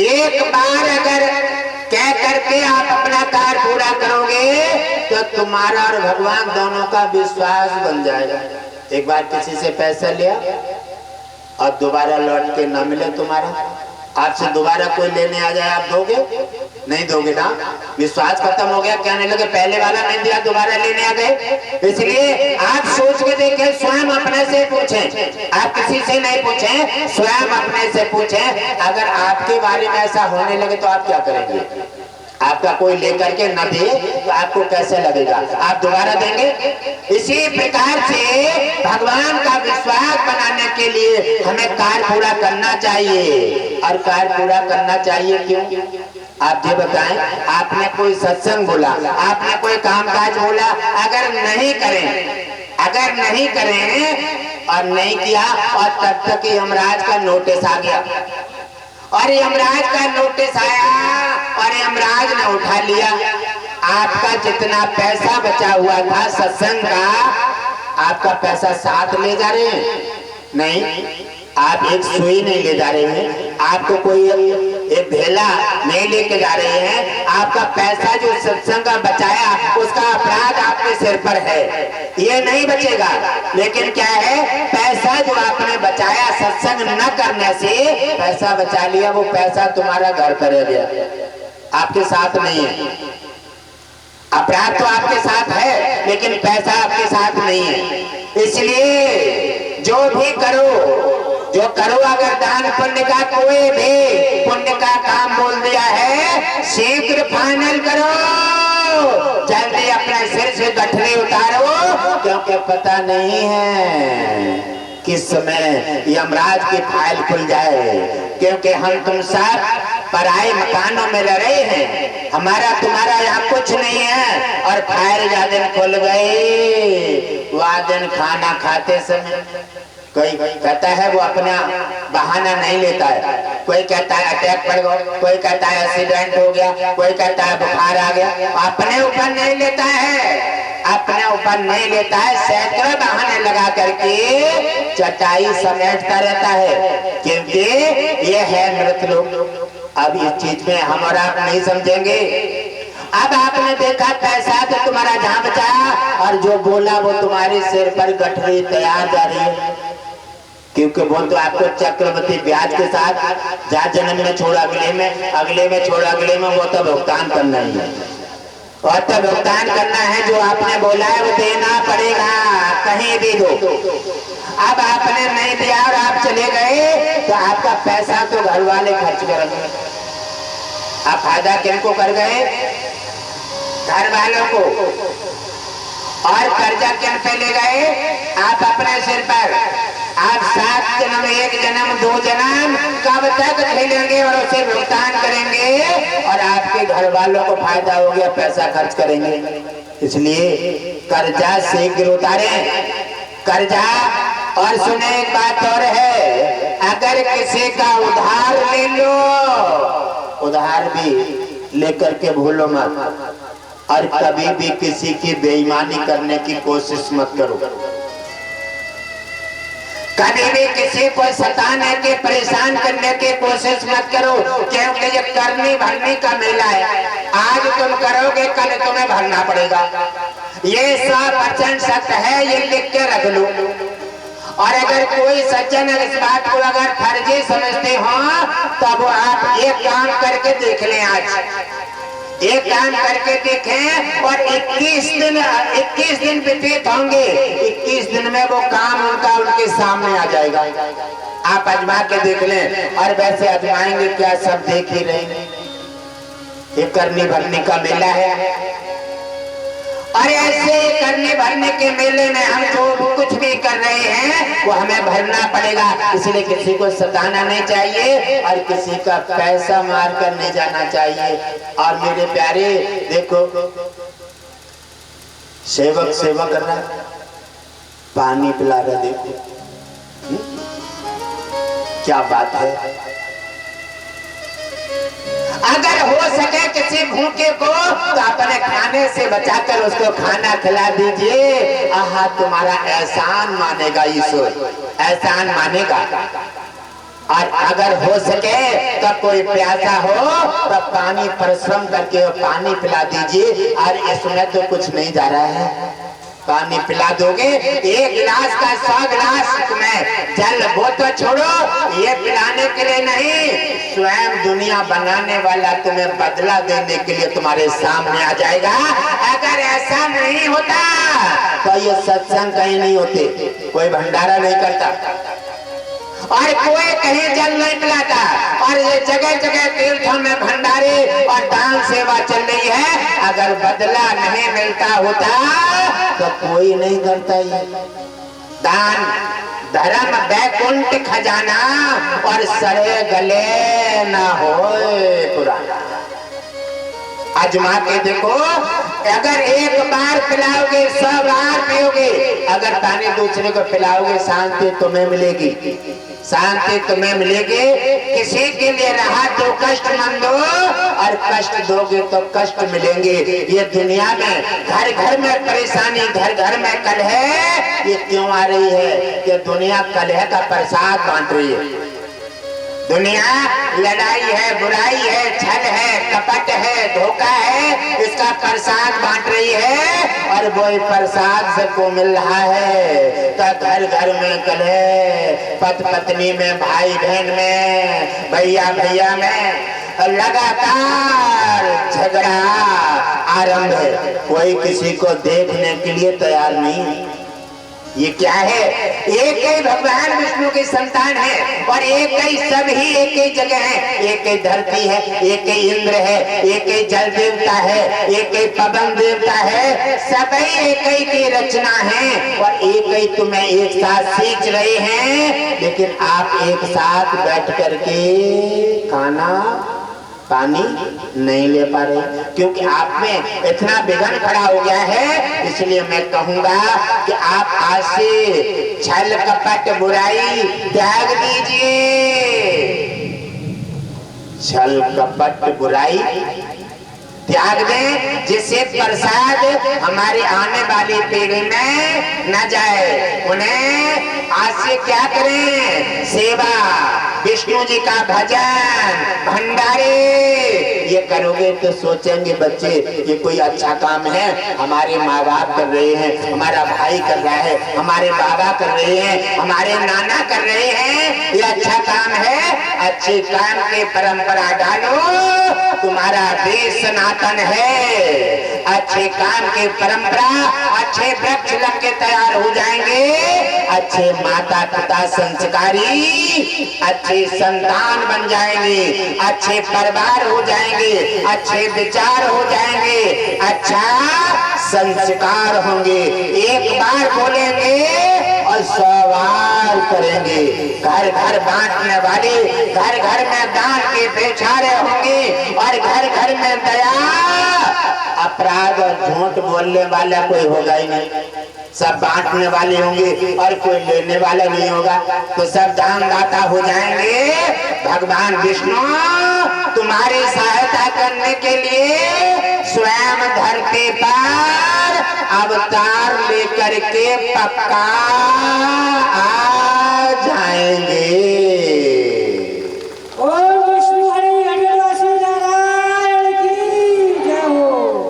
एक बार अगर कह करके आप अपना कार्य पूरा करोगे तो तुम्हारा और भगवान दोनों का विश्वास बन जाएगा। एक बार किसी से पैसा लिया और दोबारा लौट के ना मिले तुम्हारा, आपसे दोबारा कोई लेने आ जाए, आप दोगे? नहीं दोगे ना। विश्वास खत्म हो गया, कहने लगे पहले वाला नहीं दिया दोबारा लेने आ गए। इसलिए आप सोच के देखें, स्वयं अपने से पूछें, आप किसी से नहीं पूछें, स्वयं अपने से पूछें। अगर आपके बारे में ऐसा होने लगे तो आप क्या करेंगे? आपका कोई लेकर के न दे तो आपको कैसे लगेगा? आप दोबारा देंगे? इसी प्रकार से भगवान का विश्वास बनाने के लिए हमें कार्य पूरा करना चाहिए। और कार्य पूरा करना चाहिए क्यों? आप ये बताएं। आपने कोई सत्संग बोला, आपने कोई कामकाज बोला, अगर नहीं करें और नहीं किया और तब तक यमराज का नोटिस आ गया, और यमराज का नोटिस आया और यमराज ने उठा लिया, आपका जितना पैसा बचा हुआ था सत्संग का, आपका पैसा साथ ले जा रहे हैं? नहीं, आप एक सुई नहीं ले जा रहे हैं, आपको कोई एक भेला नहीं लेके जा रहे हैं। आपका पैसा जो सत्संग का बचाया उसका अपराध आपके सिर पर है, ये नहीं बचेगा। लेकिन क्या है, पैसा जो आपने बचाया सत्संग न करने से पैसा बचा लिया, वो पैसा तुम्हारा घर पर रह गया, आपके साथ नहीं है। अपराध तो आपके साथ है लेकिन पैसा आपके साथ नहीं है। इसलिए जो भी करो अगर दान पुण्य का कोई भी पुण्य का काम बोल दिया है, शीघ्र फाइनल करो, जल्दी अपने सिर से गठरी उतारो, क्योंकि पता नहीं है किस समय यमराज की फाइल खुल जाए। क्योंकि हम तुम सब पराए मकानों में रह रहे हैं, हमारा तुम्हारा यहाँ कुछ नहीं है, और फाइल जा दिन खुल गई, वह दिन खाना खाते समय कोई कहता है वो अपना बहाना नहीं लेता है, कोई कहता है अटैक पड़ गया, कोई कहता है एक्सीडेंट हो गया, कोई कहता है बुखार आ गया, अपने ऊपर नहीं लेता है, अपने ऊपर नहीं लेता है, सैकड़ों बहाने लगा करके चटाई समेटता रहता है, क्योंकि ये है मृत लोग। अब इस चीज में हम और आप नहीं समझेंगे। अब आपने देखा पैसा तो तुम्हारा जहां बचा, और जो बोला वो तुम्हारे सिर पर गठरी तैयार जा रही है, क्योंकि वो तो आपको चक्रवृद्धि ब्याज के साथ जा जन्म में छोड़ अगले में छोड़ अगले में वो तो भुगतान करना ही है, और तो भुगतान करना है। जो आपने बोला है वो देना पड़ेगा, कहीं भी दो। अब आपने नहीं दिया और आप चले गए तो आपका पैसा तो घर वाले खर्च करेंगे, आप फायदा किनको कर गए? घर वालों को। और कर्जा किन पे ले गए? आप अपने सिर पर। आप 7 जन्म, 1 जन्म, 2 जन्म कब तक झेलेंगे और उसे भुगतान करेंगे, और आपके घर वालों को फायदा हो गया, पैसा खर्च करेंगे। इसलिए कर्जा शीघ्र उतारें, कर्जा। और सुने, एक बात और है, अगर किसी का उधार ले लो, उधार भी लेकर के भूलो मत, और कभी भी किसी की बेईमानी करने की कोशिश मत करो, कभी भी किसी को सताने के, परेशान करने की कोशिश मत करो, क्योंकि ये करनी भरनी का मेला है। आज तुम करोगे, कल तुम्हें भरना पड़ेगा, ये 100% सत्य है, ये लिख के रख लो। और अगर कोई सज्जन इस बात को अगर फर्जी समझते हो, तब आप एक काम करके देख लें, आज एक काम करके देखें, और 21 दिन व्यतीत होंगे, 21 दिन में वो काम उनका उनके सामने आ जाएगा। आप आजमा के देख लें, और वैसे आजमाएंगे क्या, सब देख ही रहे, ये करनी भरने का मेला है। और ऐसे करने भरने के मेले में हम जो कुछ भी कर रहे हैं वो हमें भरना पड़ेगा। इसलिए किसी को सताना नहीं चाहिए और किसी का पैसा मार कर नहीं जाना चाहिए। और मेरे प्यारे देखो, सेवक सेवा कर रहा, पानी पिला रहा, देखो क्या बात है। अगर हो सके किसी भूखे को तो अपने खाने से बचाकर उसको खाना खिला दीजिए। आहा, तुम्हारा एहसान मानेगा ईश्वर, एहसान मानेगा। और अगर हो सके तो कोई प्यासा हो तो पानी परिश्रम करके पानी पिला दीजिए। और इसमें तो कुछ नहीं जा रहा है, पानी पिला दोगे, 1 गिलास का 100 गिलास तुम्हें जल वो तो छोड़ो, ये पिलाने के लिए नहीं, स्वयं दुनिया बनाने वाला तुम्हें बदला देने के लिए तुम्हारे सामने आ जाएगा। अगर ऐसा नहीं होता तो ये सत्संग कहीं नहीं होते, कोई भंडारा नहीं करता और कोई कहीं जल नहीं पिलाता। और ये जगह जगह तीर्थों में भंडारे और दान सेवा चल रही है। अगर बदला नहीं मिलता होता तो कोई नहीं करता ये दान। धर्म बैकुंठ खजाना और सड़े गले ना होए पुराना। आजमा के देखो, अगर एक बार पिलाओगे 100 बार पियोगे। अगर पानी दूसरे को पिलाओगे शांति तुम्हें मिलेगी, शांति तुम्हें मिलेगी। किसी के लिए रहा तो कष्ट मन दो और कष्ट दोगे तो कष्ट मिलेंगे। ये दुनिया में घर घर में परेशानी, घर घर में कलह ये क्यों आ रही है? कि दुनिया कलह का प्रसाद बांट रही है। दुनिया लड़ाई है, बुराई है, छल है, कपट है, धोखा है, इसका प्रसाद बांट रही है। और वो प्रसाद सबको मिल रहा है तो घर घर में कलह, पति पत्नी में, भाई बहन में, भैया भैया में लगातार झगड़ा आरंभ है। कोई किसी को देखने के लिए तैयार नहीं। ये क्या है? एक ही भगवान विष्णु की संतान है और एक ही सभी एक ही जगह है। एक ही धरती है, एक ही इंद्र है, एक ही जल देवता है, एक ही पवन देवता है, सभी एक ही की रचना है और एक ही तुम्हें एक साथ सींच रहे हैं। लेकिन आप एक साथ बैठ करके खाना पानी नहीं ले पा रहे क्योंकि आप में इतना विघ्न खड़ा हो गया है। इसलिए मैं कहूंगा कि आप आज से छल कपट बुराई त्याग दीजिए। छल कपट बुराई त्याग दें, जिससे प्रसाद हमारी आने वाली पीढ़ी में न जाए। उन्हें आज से क्या करें? सेवा, विष्णु जी का भजन, भंडारे ये करोगे तो सोचेंगे बच्चे ये कोई अच्छा काम है। हमारे माँ बाप कर रहे हैं, हमारा भाई कर रहा है, हमारे बाबा कर रहे हैं, हमारे नाना कर रहे हैं, ये अच्छा काम है। अच्छे काम की परंपरा डालो, तुम्हारा देश सनातन है। अच्छे काम की परंपरा, अच्छे वृक्ष लग के तैयार हो जाएंगे, अच्छे माता पिता संस्कारी, अच्छे संतान बन जाएंगे, अच्छे परिवार हो जाएंगे, अच्छे विचार हो जाएंगे, अच्छा संस्कार होंगे। एक बार बोलेंगे और 100 बार करेंगे। घर घर बांटने वाले, घर घर में दान के बेचारे होंगे और घर घर में दया, अपराध और झूठ बोलने वाला कोई होगा ही नहीं। सब बांटने वाले होंगे और कोई लेने वाला नहीं होगा। तो सब दानदाता हो जाएंगे। भगवान विष्णु तुम्हारी सहायता करने के लिए स्वयं धरती पर अवतार लेकर के पक्का आ जाएंगे।